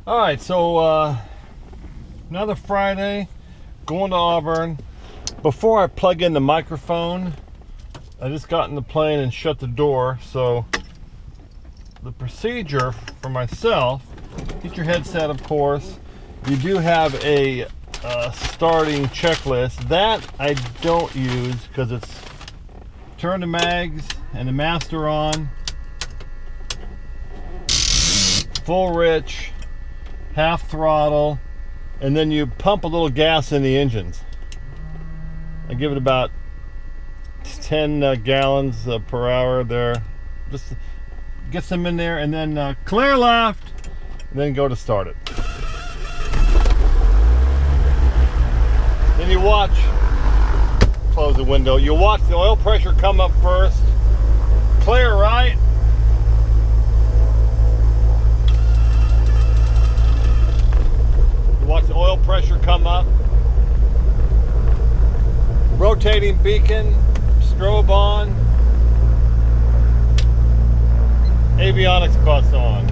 All right, so another Friday, going to Auburn. Before I plug in the microphone, I just got in the plane and shut the door. So the procedure for myself, get your headset, of course. You do have a starting checklist. That I don't use because it's turn the mags and the master on, full rich, half throttle, and then you pump a little gas in the engines. I give it about 10 gallons per hour there. Just get some in there and then clear left, and then go to start it. Then you watch, close the window, you watch the oil pressure come up first, clear right, watch the oil pressure come up. Rotating beacon, strobe on, avionics bus on.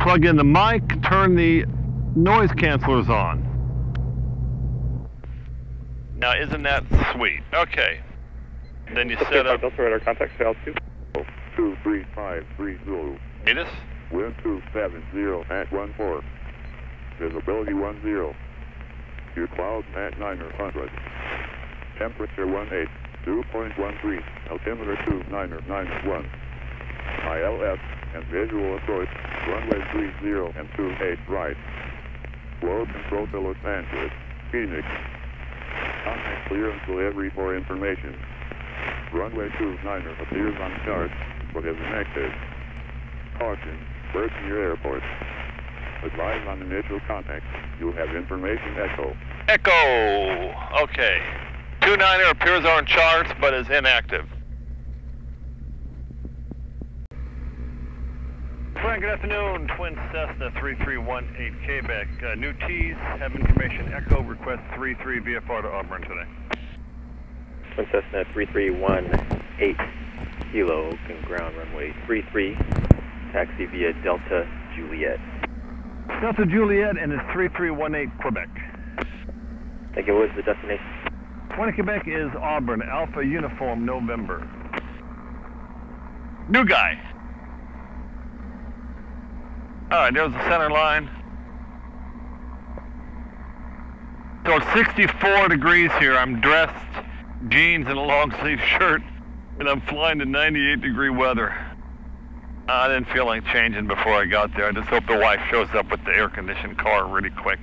Plug in the mic, turn the noise cancelers on. Now, isn't that sweet? Okay. Then you set up. Delta radar contact to altitude. 23530. Latest? Wind 270 at 14. Visibility 10. Your clouds at 900. Temperature 18. 2.13. Altimeter 2991. ILS and visual approach. Runway 30 and 28 right. Flow control to Los Angeles. Phoenix. Contact clearance delivery for information. Runway 29 appears on chart, but is inactive. Caution, birds near airport. Advise on initial contact. You'll have information echo. Echo! Okay. 29er appears on charts, but is inactive. Frank, good afternoon. Twin Cessna 3318 Quebec. New T's, have information echo, request 33 VFR to Auburn today. Twin Cessna 3318 Kilo, Oakland ground runway 33, taxi via Delta Juliet. Delta Juliet, and it's 3318 Quebec. Thank you. What is the destination? 20 Quebec is Auburn, Alpha Uniform November. New guy. Alright, there's the center line. So it's 64 degrees here. I'm dressed, jeans and a long sleeve shirt, and I'm flying to 98 degree weather. I didn't feel like changing before I got there. I just hope the wife shows up with the air conditioned car really quick.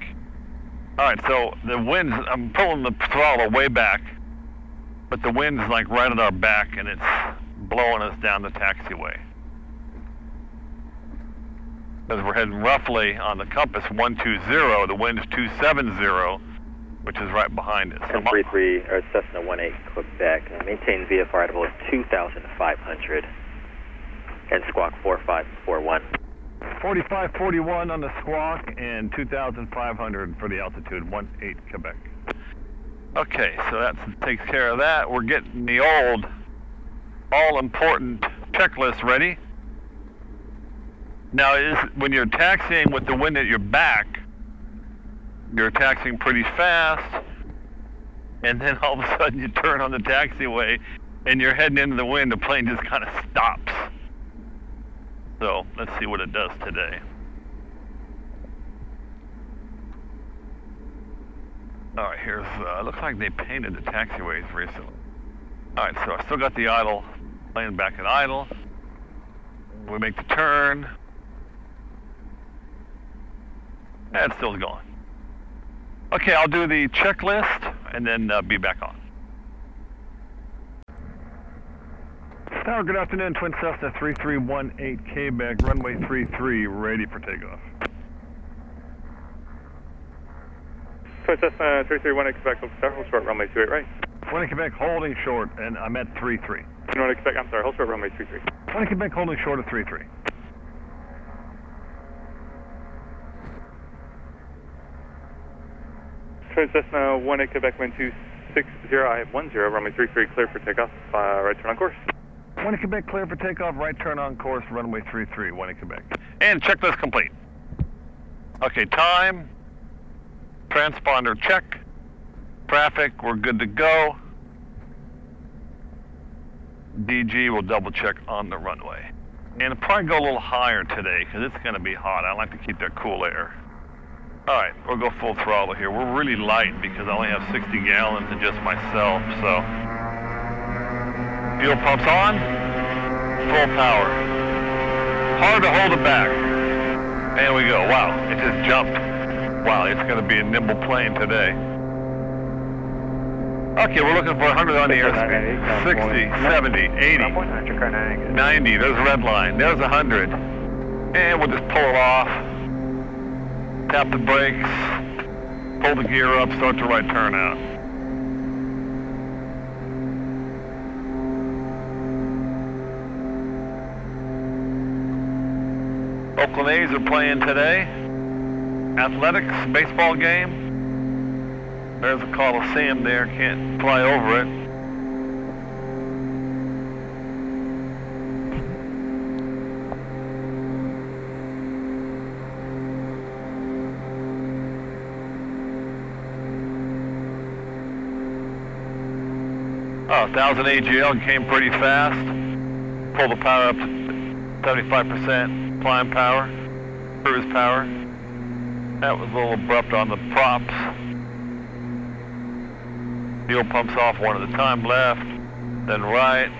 Alright, so the wind's, I'm pulling the throttle way back, but the wind's like right at our back and it's blowing us down the taxiway. Because we're heading roughly on the compass 120, the wind is 270, which is right behind us. N33 or Cessna 18 Quebec, maintain VFR at about 2,500 and squawk 4541. 4541 on the squawk and 2,500 for the altitude 18 Quebec. Okay, so that takes care of that. We're getting the old all-important checklist ready. Now, when you're taxiing with the wind at your back, you're taxiing pretty fast, and then all of a sudden you turn on the taxiway and you're heading into the wind, the plane just kind of stops. So, let's see what it does today. Alright, here's, looks like they painted the taxiways recently. Alright, so I still got the idle, plane back at idle. We make the turn. And it's still going. Okay, I'll do the checklist and then be back on. Tower, good afternoon. Twin Cessna 3318 Quebec, runway 33, ready for takeoff. Twin Cessna 3318 Quebec, hold short, runway 28 right. 20 Quebec holding short, and I'm at 33. 21 Quebec, I'm sorry, hold short, runway 33. 20 Quebec holding short of 33. Cessna 18 Quebec, wind 260, I have 10, runway 33 clear for takeoff, right turn on course. 1 Quebec clear for takeoff, right turn on course, runway 33, 1 Quebec. And checklist complete. Okay, time, transponder check, traffic, we're good to go. DG will double check on the runway. And it'll probably go a little higher today because it's going to be hot. I like to keep that cool air. All right, we'll go full throttle here. We're really light because I only have 60 gallons and just myself, so. Fuel pumps on, full power. Hard to hold it back. There we go, wow, it just jumped. Wow, it's gonna be a nimble plane today. Okay, we're looking for 100 on the airspeed. 60, 70, 80, 90, there's a red line, there's 100. And we'll just pull it off. Tap the brakes, pull the gear up, start the right turn out. Oakland A's are playing today. Athletics, baseball game. There's a Coliseum there, can't fly over it. Oh, 1,000 AGL came pretty fast. Pull the power up to 75% climb power, cruise power. That was a little abrupt on the props. Fuel pumps off one at a time, left, then right.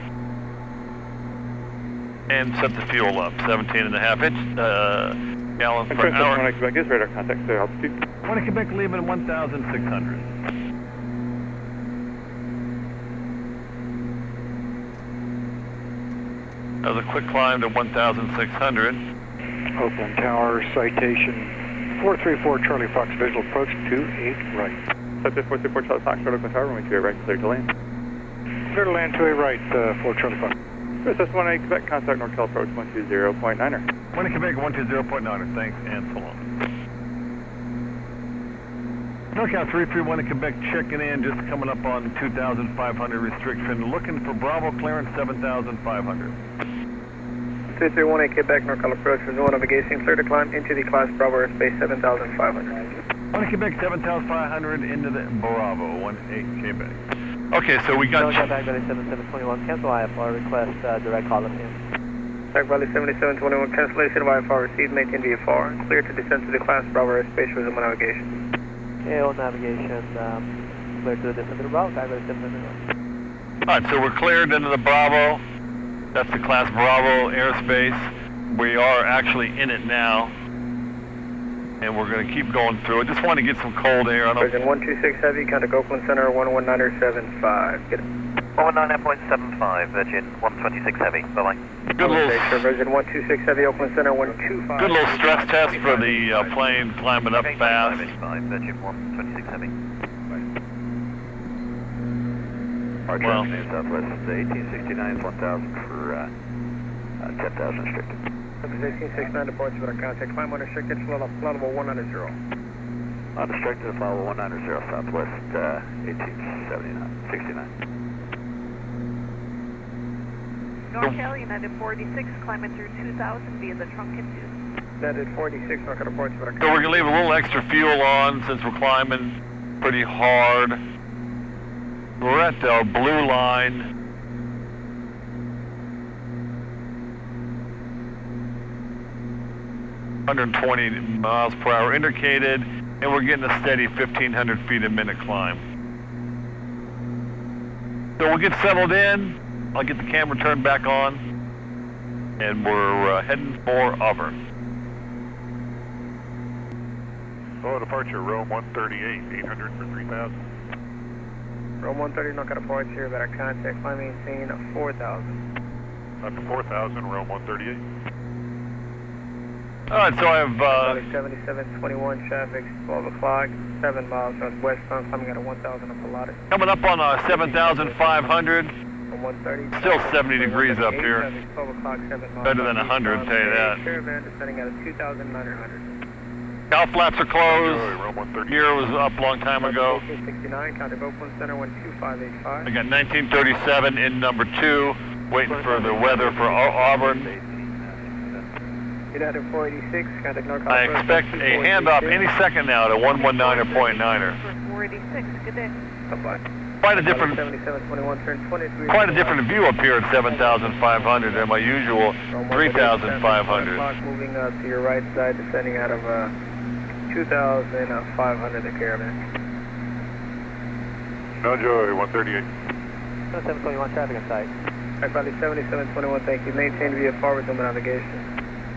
And set the fuel up, 17.5 gallons per hour. 1 Quebec is radar contact, clear altitude. 1 Quebec leaving 1,600. That was a quick climb to 1,600. Oakland Tower, citation 434 Charlie Fox, visual approach 28 right. Subject 434 Charlie Fox, Oakland Tower, runway 28 right, clear to land. Clear to land 28 right, 4 Charlie Fox. Cessna 18 Quebec, contact NorCal approach 120.9er. 1 Quebec 120.9er, thanks and so long. NorCal 331 in Quebec checking in, just coming up on 2,500 restriction, looking for Bravo clearance 7,500. 2318 Quebec, NorCal approach, visual navigation, clear to climb into the class Bravo airspace 7,500. 1 Quebec 7,500 into the Bravo, 18 Quebec. Okay, so we got... NorCal Back Valley 7721, cancel IFR, request direct Coliseum. Back Valley 7721, cancellation of IFR received, maintain VFR, clear to descend to the class Bravo airspace, resume navigation. AO navigation, clear to the descent to the Bravo, Back Valley 7721. Alright, so we're cleared into the Bravo. That's the class Bravo airspace. We are actually in it now. And we're going to keep going through it. Just want to get some cold air. Virgin 126 Heavy, contact Oakland Center 119.75. Get it. 119.75, Virgin 126 Heavy, bye-bye. Good little, Virgin 126 Heavy, Oakland Center 125. good little stress test for the plane climbing up fast. Virgin 126 Heavy. Well, Southwest 1869 is 1,000 for 10,000 restricted. 1869 departure with our contact, climb unrestricted, flight 190. Unrestricted, flight 190, Southwest 1869. NorCal, United 46, climbing through 2,000 via the trunk and tube. United 46, NorCal departure with our contact. So we're going to leave a little extra fuel on since we're climbing pretty hard. We're at the blue line. (120 miles per hour indicated), and we're getting a steady 1,500 feet a minute climb. So we'll get settled in. I'll get the camera turned back on, and we're heading for Auburn. Oh, departure, Rome 138, 800 for 3,000. Rome 130, NorCal departure with our contact, climb maintain 4,000. Up to 4,000, Rome 138. Alright, so I have... 7721 traffic, 12 o'clock, 7 miles northwest, climbing at a 1,000 up the ladder. coming up on 7,500. 130. Still 70 degrees up here. Traffic, 12 o'clock, 7 miles. Better than 100, tell you that. Caravan descending at a 2,900. Cal flaps are closed. Gear was up a long time ago. 69, contact Oakland Center 12585. I got 1937 in number 2, waiting for the weather for Auburn. United 486, contact North I expect a handoff any second now at a 119 or .9er. 486, good day. Bye-bye. Quite a different 7721, turn 23. Quite a different view up here at 7,500 than my usual 3,500. Moving to your right side, descending out of 2,500, the caravan. No Joy, 138. 721 traffic in sight. Alright, Bradley 7721, thank you. Maintain VFR with number navigation.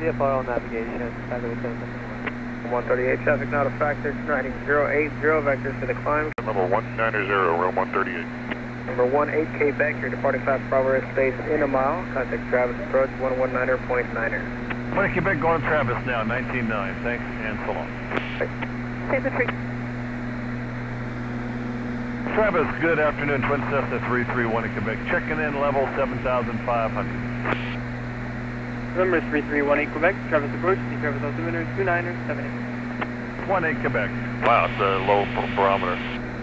VFR on navigation, traffic with 721. 138, traffic not a factor, heading 080, vectors to the climb. Number 190, room 138. Number 18K back, you're departing class Bravo airspace in a mile. Contact Travis approach 119.9er. Money Quebec going to Travis now, 19.9. Thanks and so long. Save the tree. Travis, good afternoon. Twin Cessna 331 in Quebec. Checking in level 7,500. November 3318 Quebec, Travis approach, see Travis altimeter 2978. 18 Quebec. Wow, it's a low barometer.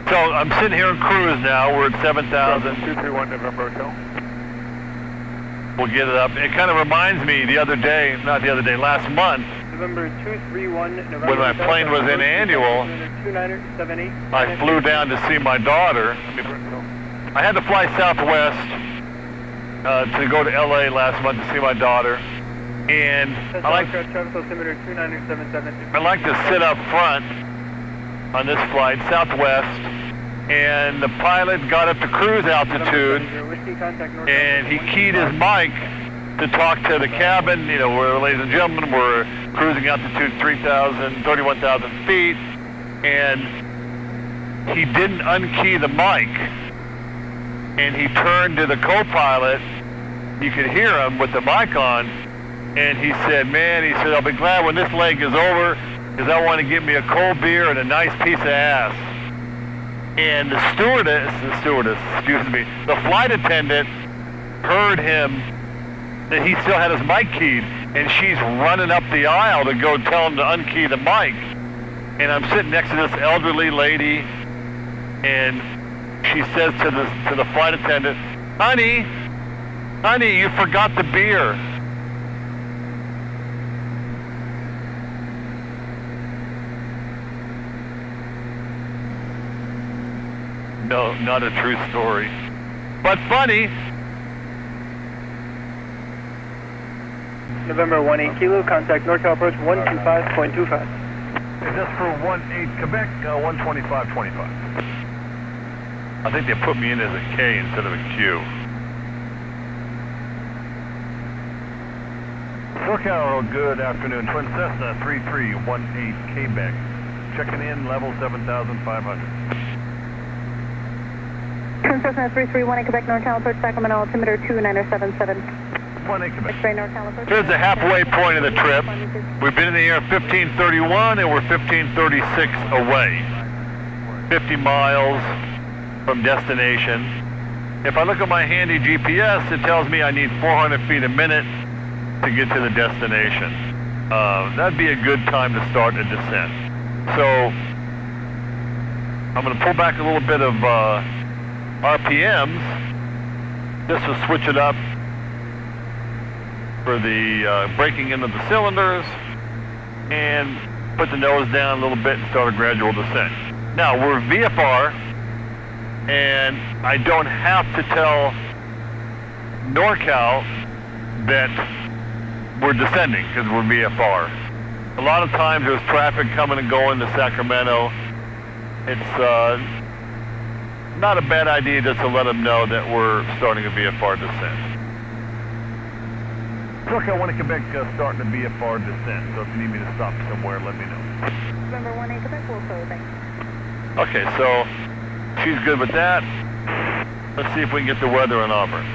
So I'm sitting here in cruise now. We're at 7,000. 231 November Hotel. We'll get it up. It kind of reminds me the other day, not the other day, last month, November 231 November when my plane was in annual, 2978. I flew down to see my daughter. I had to fly Southwest to go to LA last month to see my daughter. And I like to sit up front on this flight, Southwest, and the pilot got up to cruise altitude, and he keyed his mic to talk to the cabin. You know, we're, ladies and gentlemen, we're cruising altitude 31,000 feet, and he didn't unkey the mic, and he turned to the co-pilot. You could hear him with the mic on. And he said, man, he said, I'll be glad when this leg is over because I want to get me a cold beer and a nice piece of ass. And the flight attendant heard him that he still had his mic keyed, and she's running up the aisle to go tell him to unkey the mic. And I'm sitting next to this elderly lady, and she says to the flight attendant, honey, you forgot the beer. No, not a true story, but funny. November 18 Kilo, contact NorCal approach 125.25. Is this for 18 Quebec, 125.25? I think they put me in as a K instead of a Q. NorCal, good afternoon. Twin Cessna 3318 Quebec. Checking in, level 7,500. Twin Cessna 3318 Quebec, NorCal approach, Sacramento, altimeter 2977. 18 Quebec. X-ray NorCal approach. Here's the halfway point of the trip. We've been in the air 1531 and we're 1536 away. 50 miles from destination. If I look at my handy GPS, it tells me I need 400 feet a minute to get to the destination. That'd be a good time to start a descent. So I'm going to pull back a little bit of RPMs just to switch it up for the breaking into the cylinders and put the nose down a little bit and start a gradual descent. Now we're VFR and I don't have to tell NorCal that we're descending because we're VFR. A lot of times there's traffic coming and going to Sacramento. It's not a bad idea just to let them know that we're starting a VFR descent. NorCal 1 Quebec starting a VFR descent, so if you need me to stop somewhere, let me know. November 18 Quebec, we'll close, thanks. Okay, so she's good with that. Let's see if we can get the weather in Auburn.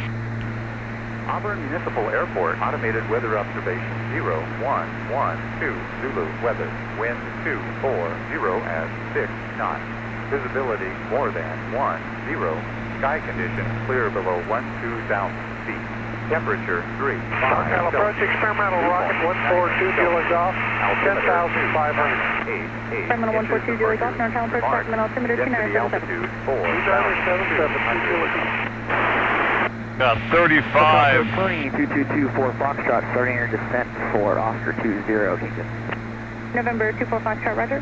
Auburn Municipal Airport, automated weather observation 012 Zulu weather, wind 240 at 6 knots, visibility more than 10, sky conditions clear below 12,000 feet, temperature 3. NorCal approach, experimental rocket 142, fuel is off, 10,500. Terminal 142 Julie Golf, North Approach, Sacramento, altimeter 2977. 2977. Got 35. Tony 2224 Foxtrot, starting your descent for Oscar 20, Houston. November 24 Foxtrot, roger.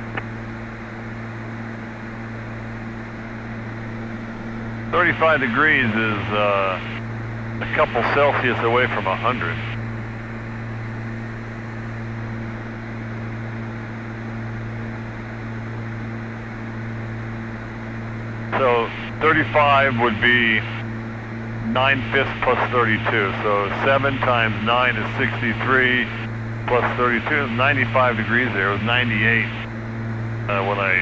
35 degrees is a couple Celsius away from 100. So 35 would be 9/5 plus 32. So 7 times 9 is 63 plus 32 is 95 degrees there. It was 98 when I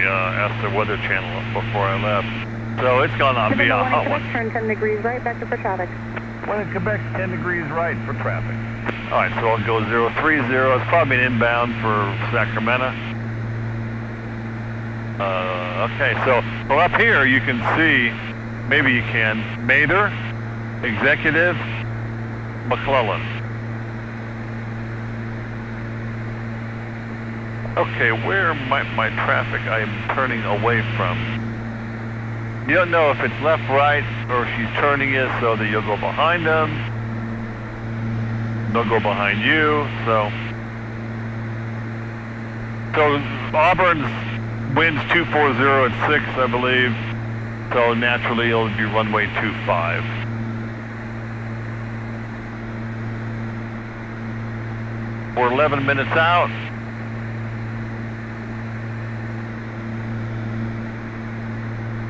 asked the Weather Channel before I left. So it's going to be a hot one. Turn 10 degrees right, back to for traffic. When in Quebec, 10 degrees right for traffic. All right, so I'll go 030. It's probably an inbound for Sacramento. Okay, so well up here you can see, maybe you can, Mather, Executive, McClellan. Okay, where might my traffic I am turning away from? You don't know if it's left, right, or if she's turning it so that you'll go behind them. They'll go behind you, so Auburn's winds 240 at 6, I believe. So naturally it'll be runway 25. We're 11 minutes out.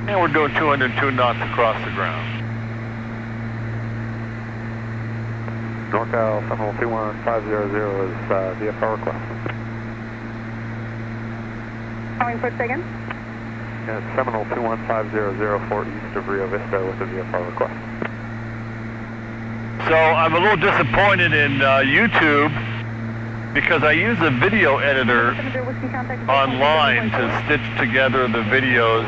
And we're doing 202 knots across the ground. NorCal 7021500 is VFR request. Calling for a second. Yeah, Seminole 21500 east of Rio Vista with a VFR request. So I'm a little disappointed in YouTube because I use a video editor online to stitch together the videos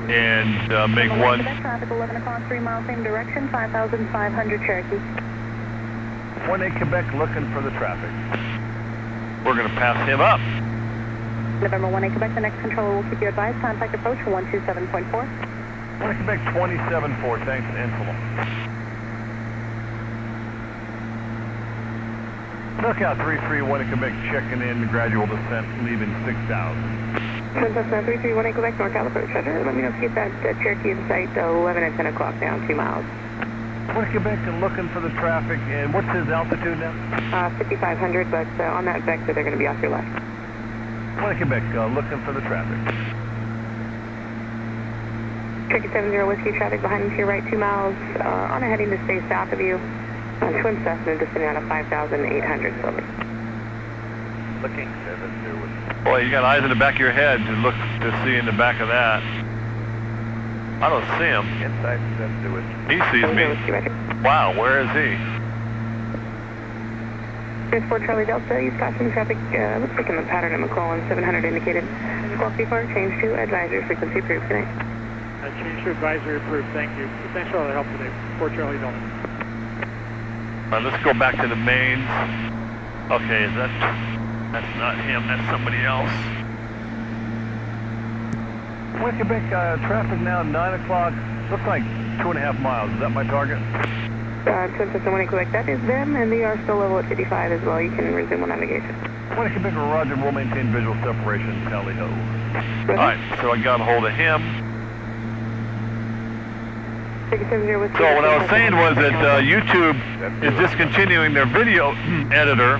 and make one. Traffic 11 o'clock, 3 miles same direction, 5,500 Cherokee. 1-8 Quebec looking for the traffic. We're going to pass him up. November 1-8 Quebec, the next controller will keep you advised. Contact approach for 127.4. 1-8 Quebec 27.4, thanks, and so long. Lookout 331 Quebec checking in, gradual descent, leaving 6,000. Cessna 331 Quebec, NorCal approach, roger. Let me know if you get that Cherokee in sight, 11 at 10 o'clock down, 2 miles. 1 Quebec looking for the traffic, and what's his altitude now? 5,500, but on that vector they're going to be off your left. 1 Quebec looking for the traffic. Cherokee 70 Whiskey, traffic behind you to your right, 2 miles, on a heading to stay south of you. Twin Cessna descending out of 5,800 slowly. Looking 70 with. Boy, you got eyes in the back of your head to look to see in the back of that. I don't see him. Inside 70 with. He sees me. Wow, where is he? Transport Charlie Delta, East caution traffic, looks like in the pattern of McClellan, 700 indicated. Squawk before, change to advisory, frequency approved, good night. Change to advisory approved, thank you. Thanks for all the help today, Fort Charlie Delta. All right, let's go back to the mains. Okay, that's not him, that's somebody else. West Quebec, traffic now 9 o'clock, looks like 2.5 miles. Is that my target? Twin Cessna 1 Quebec, that is them, and they are still level at 55 as well. You can resume on navigation. 1 Quebec, roger, we'll maintain visual separation, tally ho. All right, so I got a hold of him. So what I was saying was that YouTube is discontinuing their video editor.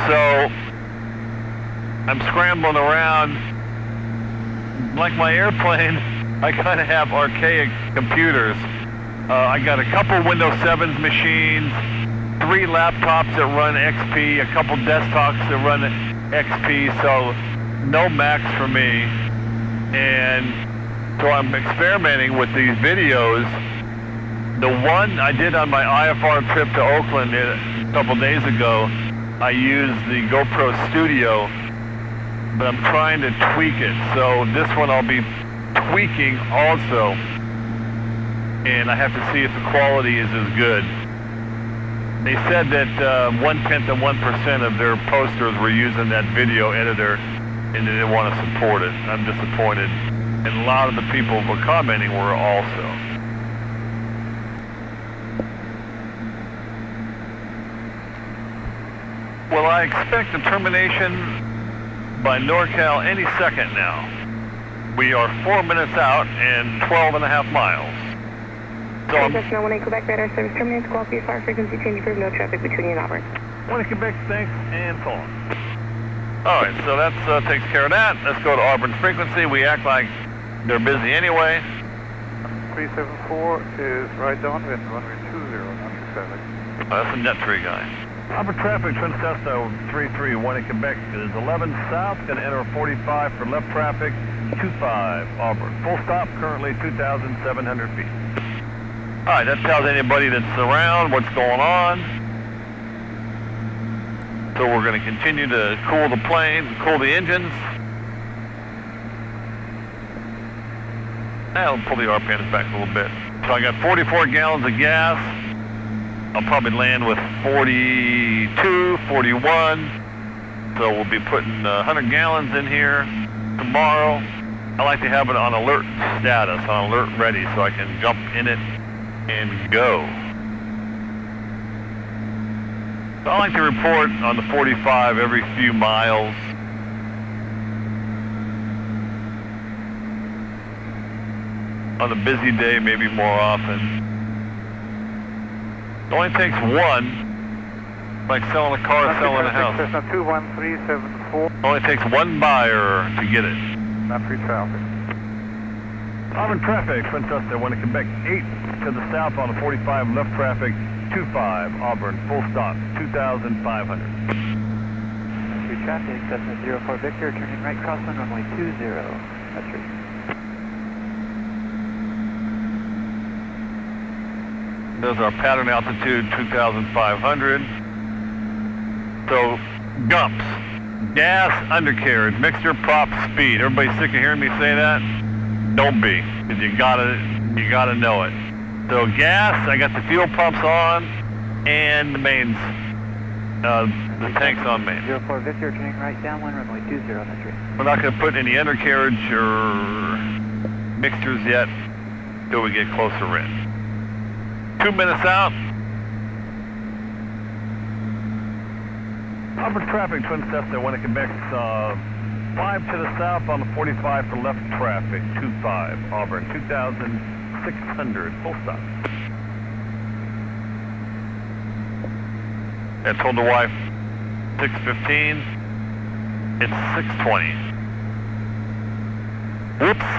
So I'm scrambling around. Like my airplane, I kind of have archaic computers. I got a couple Windows 7 machines, 3 laptops that run XP, a couple desktops that run XP, so no Macs for me. And so I'm experimenting with these videos. The one I did on my IFR trip to Oakland a couple days ago, I used the GoPro Studio, but I'm trying to tweak it. So this one I'll be tweaking also, and I have to see if the quality is as good. They said that 0.1% of their posters were using that video editor, and they didn't want to support it. I'm disappointed. And a lot of the people who were commenting were also. Well, I expect a termination by NorCal any second now. We are 4 minutes out and 12.5 miles. So Cessna 18 Quebec, radar service terminates, Squawk VFR, frequency change approved, no traffic between you and Auburn. 1 Quebec, thanks, and so on. All right, so that takes care of that. Let's go to Auburn's frequency. We act like they're busy anyway. 374 is right downwind, runway 20, not too traffic. That's a net tree guy. Auburn traffic, Twin Cessna 331 Quebec is 11 south, going to enter 45 for left traffic, 25 Auburn. Full stop, currently 2,700 feet. All right, that tells anybody that's around what's going on. So we're going to continue to cool the plane, cool the engines. I'll pull the RPMs back a little bit. So I got 44 gallons of gas. I'll probably land with 42, 41. So we'll be putting 100 gallons in here tomorrow. I like to have it on alert status, on alert ready, so I can jump in it and go. So I like to report on the 45 every few miles. On a busy day, maybe more often. It only takes one, like selling a car, selling a house. Cessna 21374. It only takes one buyer to get it. Not free traffic. Auburn traffic, Twin Cessna 1 Quebec 8 to the south on the 45 left traffic, 25 Auburn, full stop, 2,500. Free traffic, Cessna 04 Victor, turning right crosswind runway 20, that's right. There's our pattern altitude, 2,500. So, gumps, gas, undercarriage, mixture, prop, speed. Everybody sick of hearing me say that? Don't be, because you gotta know it. So gas, I got the fuel pumps on, and the mains, the tanks on main. 04 Victor, turning right downwind runway 20, that's right. We're not gonna put any undercarriage or mixtures yet until we get closer in. 2 minutes out. Auburn traffic, Twin Cessna 1 Quebec, 5 to the south on the 45 for left traffic, 25 Auburn, 2,600, full stop. I told the wife 6:15, it's 6:20. Whoops.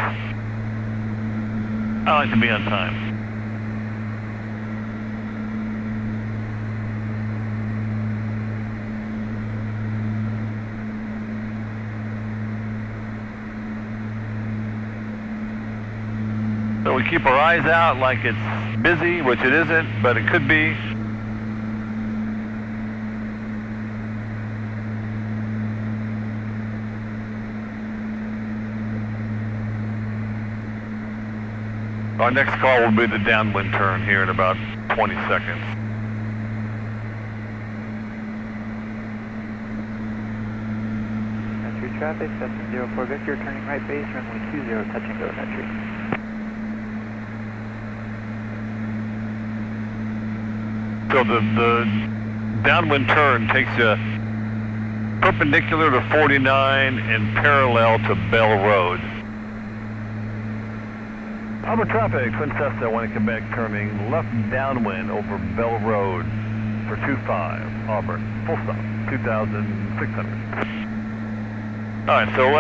I like to be on time. So we keep our eyes out like it's busy, which it isn't, but it could be. Our next call will be the downwind turn here in about 20 seconds. Entry traffic, Cessna 04 Victor, turning right base, runway 20, touch and go, entry. So the downwind turn takes you perpendicular to 49 and parallel to Bell Road. Auburn traffic, Twin Cessna 1 Quebec, turning left downwind over Bell Road for 25 Auburn, full stop, 2,600. All right, so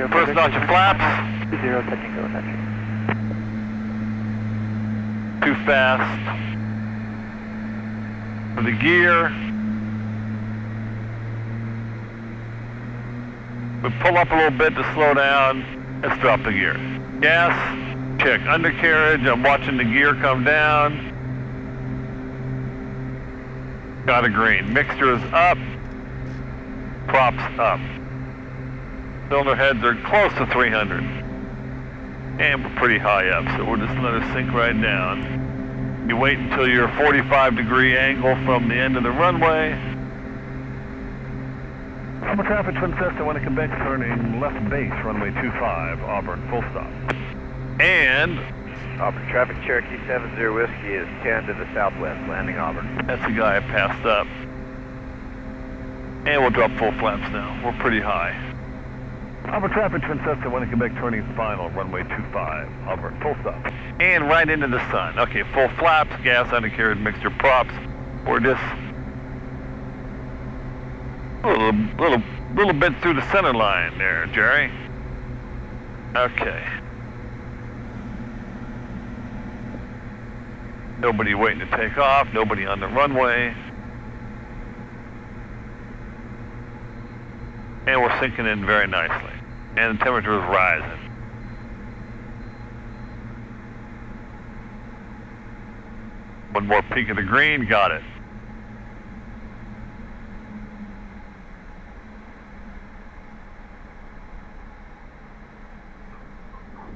first notch of flaps. 20, touch and go, entry. Too fast. For the gear, we pull up a little bit to slow down. Let's drop the gear. Gas, check undercarriage. I'm watching the gear come down. Got a green. Mixture is up. Props up. Cylinder heads are close to 300. And we're pretty high up, so we'll just let her sink right down. You wait until you're 45-degree angle from the end of the runway. Auburn traffic, Twin Cessna, 1 Quebec, turning left base, runway 25, Auburn, full stop. And Auburn traffic, Cherokee 70 Whiskey is 10 to the southwest, landing Auburn. that's the guy I passed up. And we'll drop full flaps now. We're pretty high. Auburn traffic, Twin Cessna, 1 Quebec, turning final, runway 25, Auburn, full stop. And right into the sun. Okay, full flaps, gas, undercarriage, mixture props. We're just a little bit through the center line there, Jerry. Okay. Nobody waiting to take off, nobody on the runway. And we're sinking in very nicely. And the temperature is rising. One more peak of the green, got it.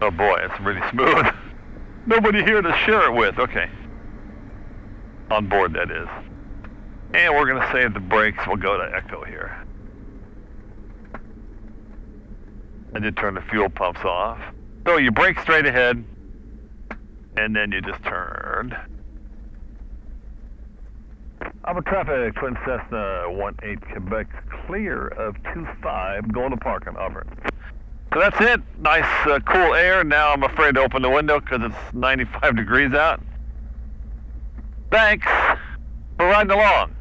Oh boy, it's really smooth. Nobody here to share it with, okay. On board, that is. And we're gonna save the brakes, we'll go to echo here. I did turn the fuel pumps off. So you brake straight ahead, and then you just turn. Auburn traffic, Twin Cessna 18 Quebec, clear of 25, going to park on Auburn. So that's it. Nice, cool air. Now I'm afraid to open the window because it's 95 degrees out. Thanks for riding along.